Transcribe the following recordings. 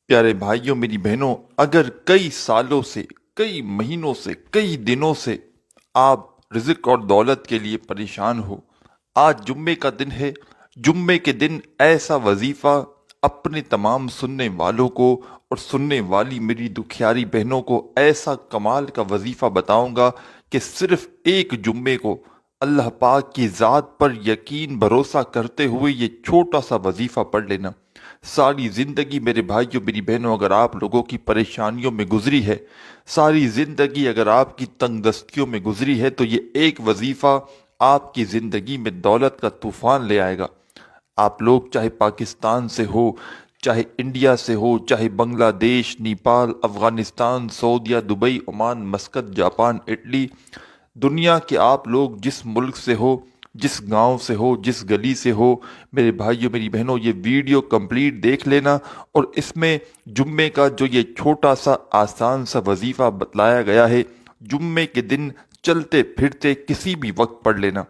پیارے بھائیوں میری بہنوں، اگر کئی سالوں سے، کئی مہینوں سے، کئی دنوں سے آپ رزق اور دولت کے لیے پریشان ہو، آج جمعے کا دن ہے۔ جمعے کے دن ایسا وظیفہ اپنے تمام سننے والوں کو اور سننے والی میری دکھیاری بہنوں کو ایسا کمال کا وظیفہ بتاؤں گا کہ صرف ایک جمعے کو اللہ پاک کی ذات پر یقین بھروسہ کرتے ہوئے یہ چھوٹا سا وظیفہ پڑھ لینا، ساری زندگی میرے بھائیوں میری بہنوں اگر آپ لوگوں کی پریشانیوں میں گزری ہے، ساری زندگی اگر آپ کی تنگ دستیوں میں گزری ہے، تو یہ ایک وظیفہ آپ کی زندگی میں دولت کا طوفان لے آئے گا۔ آپ لوگ چاہے پاکستان سے ہو، چاہے انڈیا سے ہو، چاہے بنگلہ دیش، نیپال، افغانستان، سعودیہ، دبئی، عمان، مسقط، جاپان، اٹلی، دنیا کے آپ لوگ جس ملک سے ہو، جس گاؤں سے ہو، جس گلی سے ہو، میرے بھائیوں میری بہنوں یہ ویڈیو کمپلیٹ دیکھ لینا، اور اس میں جمعے کا جو یہ چھوٹا سا آسان سا وظیفہ بتلایا گیا ہے، جمعے کے دن چلتے پھرتے کسی بھی وقت پڑھ لینا۔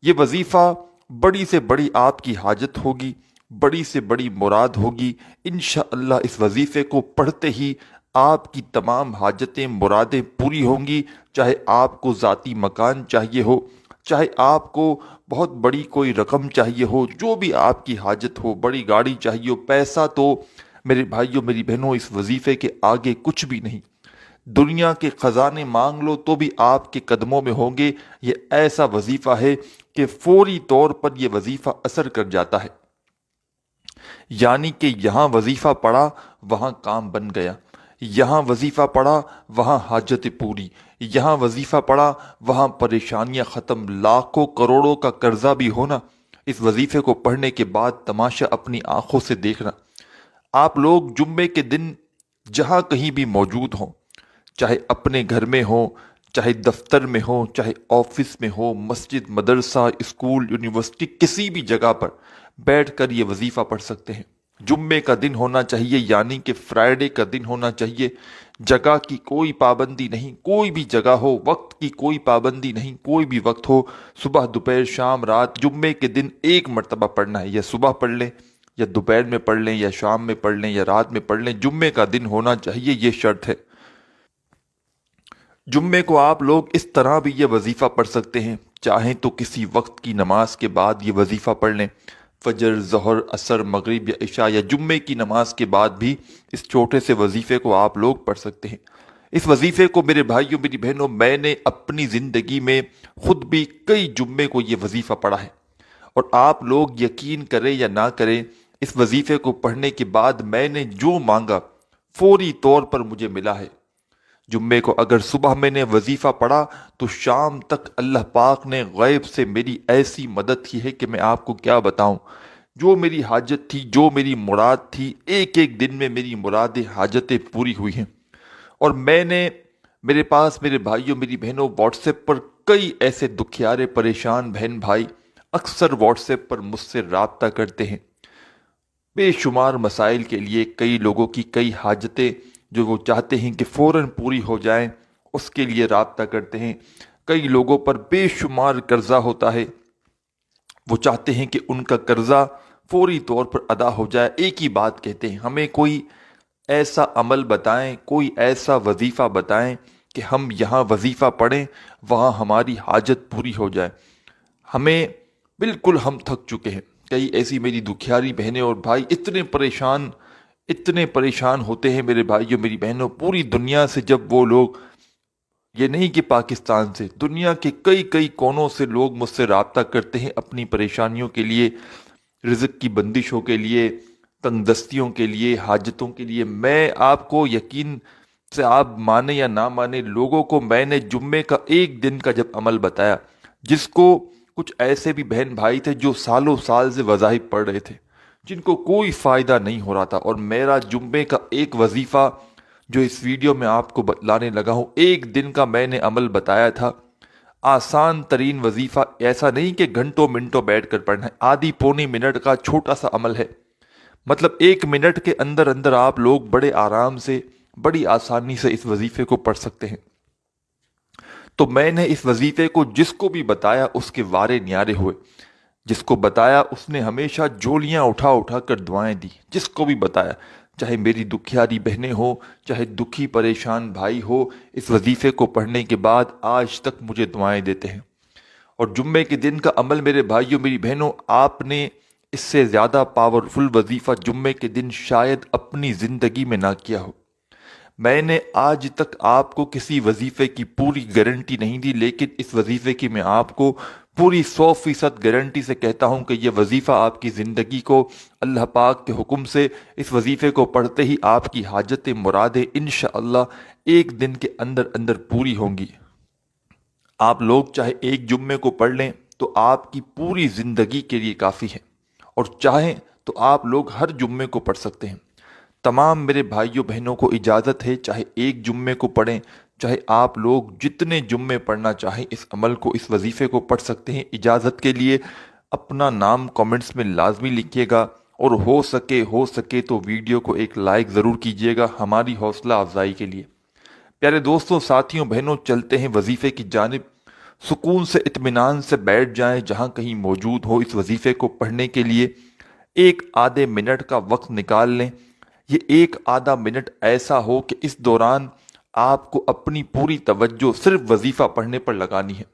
یہ وظیفہ بڑی سے بڑی آپ کی حاجت ہوگی، بڑی سے بڑی مراد ہوگی۔ انشاءاللہ اس وظیفے کو پڑھتے ہی آپ کی تمام حاجتیں مرادیں پوری ہوں گی، چاہے آپ کو ذاتی مکان چاہیے ہو، چاہے آپ کو بہت بڑی کوئی رقم چاہیے ہو، جو بھی آپ کی حاجت ہو، بڑی گاڑی چاہیے ہو، پیسہ تو میرے بھائیوں میری بہنوں اس وظیفے کے آگے کچھ بھی نہیں۔ دنیا کے خزانے مانگ لو تو بھی آپ کے قدموں میں ہوں گے۔ یہ ایسا وظیفہ ہے کہ فوری طور پر یہ وظیفہ اثر کر جاتا ہے، یعنی کہ یہاں وظیفہ پڑھا وہاں کام بن گیا، یہاں وظیفہ پڑھا وہاں حاجت پوری، یہاں وظیفہ پڑھا وہاں پریشانیاں ختم، لاکھوں کروڑوں کا قرضہ بھی ہونا۔ اس وظیفے کو پڑھنے کے بعد تماشا اپنی آنکھوں سے دیکھنا۔ آپ لوگ جمعے کے دن جہاں کہیں بھی موجود ہوں، چاہے اپنے گھر میں ہوں، چاہے دفتر میں ہوں، چاہے آفس میں ہو، مسجد، مدرسہ، اسکول، یونیورسٹی، کسی بھی جگہ پر بیٹھ کر یہ وظیفہ پڑھ سکتے ہیں۔ جمعے کا دن ہونا چاہیے، یعنی کہ فرائیڈے کا دن ہونا چاہیے۔ جگہ کی کوئی پابندی نہیں، کوئی بھی جگہ ہو، وقت کی کوئی پابندی نہیں، کوئی بھی وقت ہو، صبح، دوپہر، شام، رات، جمعے کے دن ایک مرتبہ پڑھنا ہے۔ یا صبح پڑھ لیں، یا دوپہر میں پڑھ لیں، یا شام میں پڑھ لیں، یا رات میں پڑھ لیں، جمعے کا دن ہونا چاہیے، یہ شرط ہے۔ جمعے کو آپ لوگ اس طرح بھی یہ وظیفہ پڑھ سکتے ہیں، چاہیں تو کسی وقت کی نماز کے بعد یہ وظیفہ پڑھ لیں، فجر، ظہر، عصر، مغرب یا عشاء، یا جمعے کی نماز کے بعد بھی اس چھوٹے سے وظیفے کو آپ لوگ پڑھ سکتے ہیں۔ اس وظیفے کو میرے بھائیوں میری بہنوں میں نے اپنی زندگی میں خود بھی کئی جمعے کو یہ وظیفہ پڑھا ہے، اور آپ لوگ یقین کریں یا نہ کریں، اس وظیفے کو پڑھنے کے بعد میں نے جو مانگا فوری طور پر مجھے ملا ہے۔ جمعے کو اگر صبح میں نے وظیفہ پڑھا تو شام تک اللہ پاک نے غیب سے میری ایسی مدد کی ہے کہ میں آپ کو کیا بتاؤں۔ جو میری حاجت تھی، جو میری مراد تھی، ایک ایک دن میں میری مرادیں، حاجتیں پوری ہوئی ہیں۔ اور میرے پاس میرے بھائیوں میری بہنوں واٹس ایپ پر کئی ایسے دکھیارے پریشان بہن بھائی اکثر واٹس ایپ پر مجھ سے رابطہ کرتے ہیں، بے شمار مسائل کے لیے، کئی لوگوں کی کئی حاجتیں جو وہ چاہتے ہیں کہ فوراً پوری ہو جائیں، اس کے لیے رابطہ کرتے ہیں۔ کئی لوگوں پر بے شمار قرضہ ہوتا ہے، وہ چاہتے ہیں کہ ان کا قرضہ فوری طور پر ادا ہو جائے۔ ایک ہی بات کہتے ہیں، ہمیں کوئی ایسا عمل بتائیں، کوئی ایسا وظیفہ بتائیں کہ ہم یہاں وظیفہ پڑھیں، وہاں ہماری حاجت پوری ہو جائے۔ ہمیں بالکل ہم تھک چکے ہیں۔ کئی ایسی میری دکھیاری بہنیں اور بھائی اتنے پریشان ہوتے ہیں میرے بھائیوں میری بہنوں، پوری دنیا سے جب وہ لوگ، یہ نہیں کہ پاکستان سے، دنیا کے کئی کئی کونوں سے لوگ مجھ سے رابطہ کرتے ہیں اپنی پریشانیوں کے لیے، رزق کی بندشوں کے لیے، تنگ دستیوں کے لیے، حاجتوں کے لیے۔ میں آپ کو یقین سے آپ مانے یا نہ مانے، لوگوں کو میں نے جمعے کا ایک دن کا جب عمل بتایا، جس کو کچھ ایسے بھی بہن بھائی تھے جو سالوں سال سے وظائف پڑھ رہے تھے، جن کو کوئی فائدہ نہیں ہو رہا تھا، اور میرا جمعے کا ایک وظیفہ جو اس ویڈیو میں آپ کو بتلانے لگا ہوں، ایک دن کا میں نے عمل بتایا تھا۔ آسان ترین وظیفہ، ایسا نہیں کہ گھنٹوں منٹوں بیٹھ کر پڑھنا ہے، آدھی پونی منٹ کا چھوٹا سا عمل ہے۔ مطلب ایک منٹ کے اندر اندر آپ لوگ بڑے آرام سے، بڑی آسانی سے اس وظیفے کو پڑھ سکتے ہیں۔ تو میں نے اس وظیفے کو جس کو بھی بتایا اس کے وارے نیارے ہوئے، جس کو بتایا اس نے ہمیشہ جولیاں اٹھا اٹھا کر دعائیں دی، جس کو بھی بتایا، चाहे मेरी दुखियारी बहनें हो, चाहे दुखी परेशान भाई हो, इस वजीफे को पढ़ने के बाद आज तक मुझे दुआएं देते हैं। और जुम्मे के दिन का अमल मेरे भाइयों मेरी बहनों, आपने इससे ज़्यादा पावरफुल वजीफ़ा जुम्मे के दिन शायद अपनी ज़िंदगी में ना किया हो। मैंने आज तक आपको किसी वजीफ़े की पूरी गारंटी नहीं दी, लेकिन इस वजीफ़े की मैं आपको पूरी 100% गारंटी से कहता हूँ कि यह वजीफ़ा आपकी ज़िंदगी को अल्लाह पाक के हुक्म से इस वजीफ़े को पढ़ते ही आपकी हाजतें मुरादें इंशाअल्लाह एक दिन के अंदर अंदर पूरी होंगी। आप लोग चाहे एक जुम्मे को पढ़ लें तो आपकी पूरी ज़िंदगी के लिए काफ़ी है, और चाहें तो आप लोग हर जुम्मे को पढ़ सकते हैं। तमाम मेरे भाइयों बहनों को इजाज़त है, चाहे एक जुम्मे को पढ़ें, चाहे आप लोग जितने जुम्मे पढ़ना चाहें इस अमल को, इस वजीफ़े को पढ़ सकते हैं। इजाज़त के लिए अपना नाम कमेंट्स में लाजमी लिखिएगा, और हो सके तो वीडियो को एक लाइक ज़रूर कीजिएगा हमारी हौसला अफजाई के लिए। प्यारे दोस्तों, साथियों, बहनों, चलते हैं वजीफ़े की जानिब। सुकून से इत्मीनान से बैठ जाएं जहां कहीं मौजूद हो। इस वजीफ़े को पढ़ने के लिए एक आधे मिनट का वक्त निकाल लें। ये एक आधा मिनट ऐसा हो कि इस दौरान आपको अपनी पूरी तवज्जो सिर्फ वजीफ़ा पढ़ने पर लगानी है।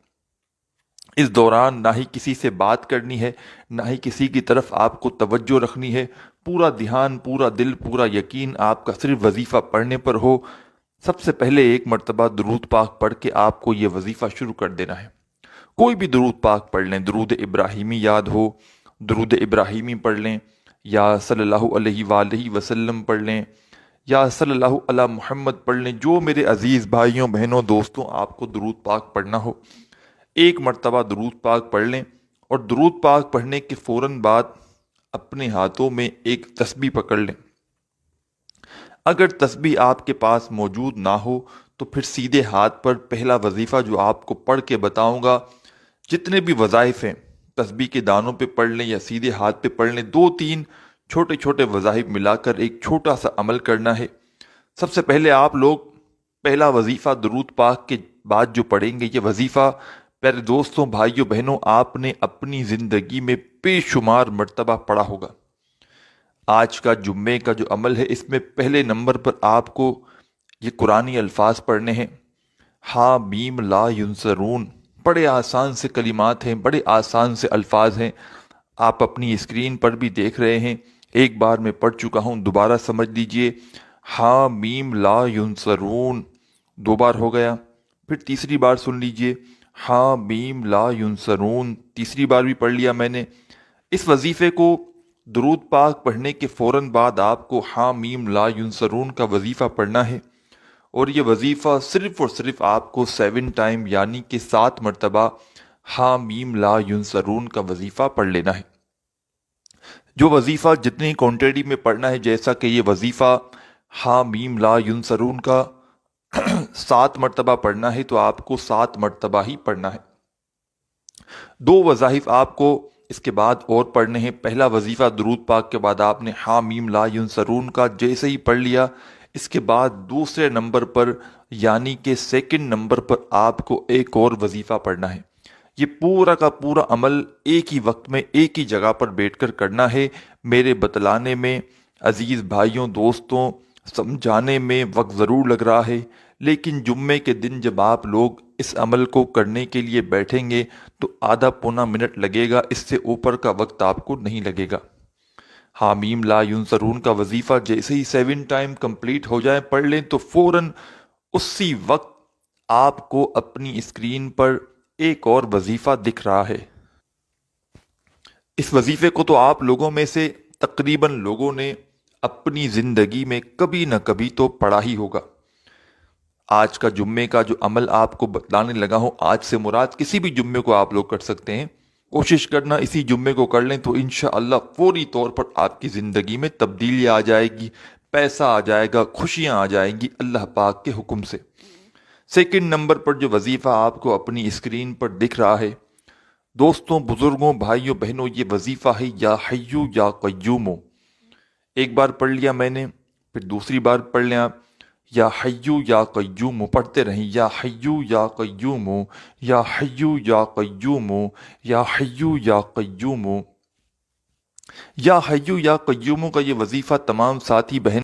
इस दौरान ना ही किसी से बात करनी है, ना ही किसी की तरफ आपको तवज्जो रखनी है। पूरा ध्यान, पूरा दिल, पूरा यकीन आपका सिर्फ वजीफ़ा पढ़ने पर हो। सबसे पहले एक मर्तबा दुरूद पाक पढ़ के आपको ये वजीफ़ा शुरू कर देना है। कोई भी दुरूद पाक पढ़ लें, दुरूद इब्राहिमी याद हो, दुरूद इब्राहिमी पढ़ लें, या सल्लल्लाहु अलैहि वसल्लम पढ़ लें, या सल्लल्लाहु अला मुहम्मद पढ़ लें। जो मेरे अजीज़ भाइयों बहनों दोस्तों आपको दुरूद पाक पढ़ना हो, एक मर्तबा दुरूद पाक पढ़ लें, और दुरूद पाक पढ़ने के फ़ौरन बाद अपने हाथों में एक तस्बीह पकड़ लें। अगर तस्बीह आपके पास मौजूद ना हो तो फिर सीधे हाथ पर पहला वजीफ़ा जो आपको पढ़ के बताऊंगा, जितने भी वज़ाइफ हैं तस्बीह के दानों पे पढ़ लें या सीधे हाथ पे पढ़ लें। 2-3 छोटे छोटे वज़ाइफ मिलाकर एक छोटा सा अमल करना है। सबसे पहले आप लोग पहला वजीफ़ा दुरूद पाक के बाद जो पढ़ेंगे, ये वजीफ़ा प्यारे दोस्तों, भाइयों बहनों, आपने अपनी ज़िंदगी में बेशुमार मर्तबा पढ़ा होगा। आज का जुम्मे का जो अमल है, इसमें पहले नंबर पर आपको ये कुरानी अल्फाज पढ़ने हैं। हा मीम ला युनसरून। बड़े आसान से कलिमात हैं, बड़े आसान से अल्फाज हैं। आप अपनी स्क्रीन पर भी देख रहे हैं। एक बार मैं पढ़ चुका हूँ, दोबारा समझ लीजिए। हा मीम ला युनसरून 2 बार हो गया। फिर तीसरी बार सुन लीजिए, हा मीम ला युनसरून, तीसरी बार भी पढ़ लिया मैंने। इस वजीफे को दुरूद पाक पढ़ने के फ़ौरन बाद आपको हा मीम ला युनसरून का वजीफ़ा पढ़ना है, और ये वजीफ़ा सिर्फ़ और सिर्फ आपको 7 टाइम यानी कि 7 मरतबा हा मीम ला युनसरून का वजीफ़ा पढ़ लेना है। जो वजीफ़ा जितनी क्वांटिटी में पढ़ना है, जैसा कि ये वजीफ़ा हा मीम ला युनसरून का 7 मरतबा पढ़ना है, तो आपको 7 मरतबा ही पढ़ना है। 2 वज़ाइफ आपको इसके बाद और पढ़ने हैं। पहला वजीफ़ा दुरूद पाक के बाद आपने हा मीम ला युनसरून का जैसे ही पढ़ लिया, इसके बाद दूसरे नंबर पर यानी कि सेकंड नंबर पर आपको एक और वजीफ़ा पढ़ना है। ये पूरा का पूरा अमल एक ही वक्त में एक ही जगह पर बैठकर करना है। मेरे बतलाने में अजीज़ भाइयों दोस्तों, समझाने में वक्त ज़रूर लग रहा है, लेकिन जुम्मे के दिन जब आप लोग इस अमल को करने के लिए बैठेंगे तो आधा पौना मिनट लगेगा, इससे ऊपर का वक्त आपको नहीं लगेगा। हामीम ला युनसरून का वजीफ़ा जैसे ही 7 टाइम कंप्लीट हो जाए, पढ़ लें, तो फौरन उसी वक्त आपको अपनी स्क्रीन पर एक और वजीफ़ा दिख रहा है। इस वजीफ़े को तो आप लोगों में से तकरीबन लोगों ने अपनी ज़िंदगी में कभी न कभी तो पढ़ा ही होगा। आज का जुम्मे का जो अमल आपको बतलाने लगा हूँ, आज से मुराद किसी भी जुम्मे को आप लोग कर सकते हैं। कोशिश करना इसी जुम्मे को कर लें तो इंशाअल्लाह फौरी तौर पर आपकी ज़िंदगी में तब्दीली आ जाएगी, पैसा आ जाएगा, खुशियाँ आ जाएंगी अल्लाह पाक के हुक्म से। सेकंड नंबर पर जो वजीफ़ा आपको अपनी स्क्रीन पर दिख रहा है, दोस्तों, बुजुर्गों, भाइयों बहनों, ये वजीफ़ा है या हय्यू या क़य्यूमो। एक बार पढ़ लिया मैंने, फिर दूसरी बार पढ़ लें आप, या हय्यू या क़य्यूमो पढ़ते रहें। या हय्यू या क़य्यूमो, या हय्यू या क़य्यूमो, या हय्यू या क़य्यूमो। या हय्यू या क़य्यूमो का ये वजीफ़ा तमाम साथी बहन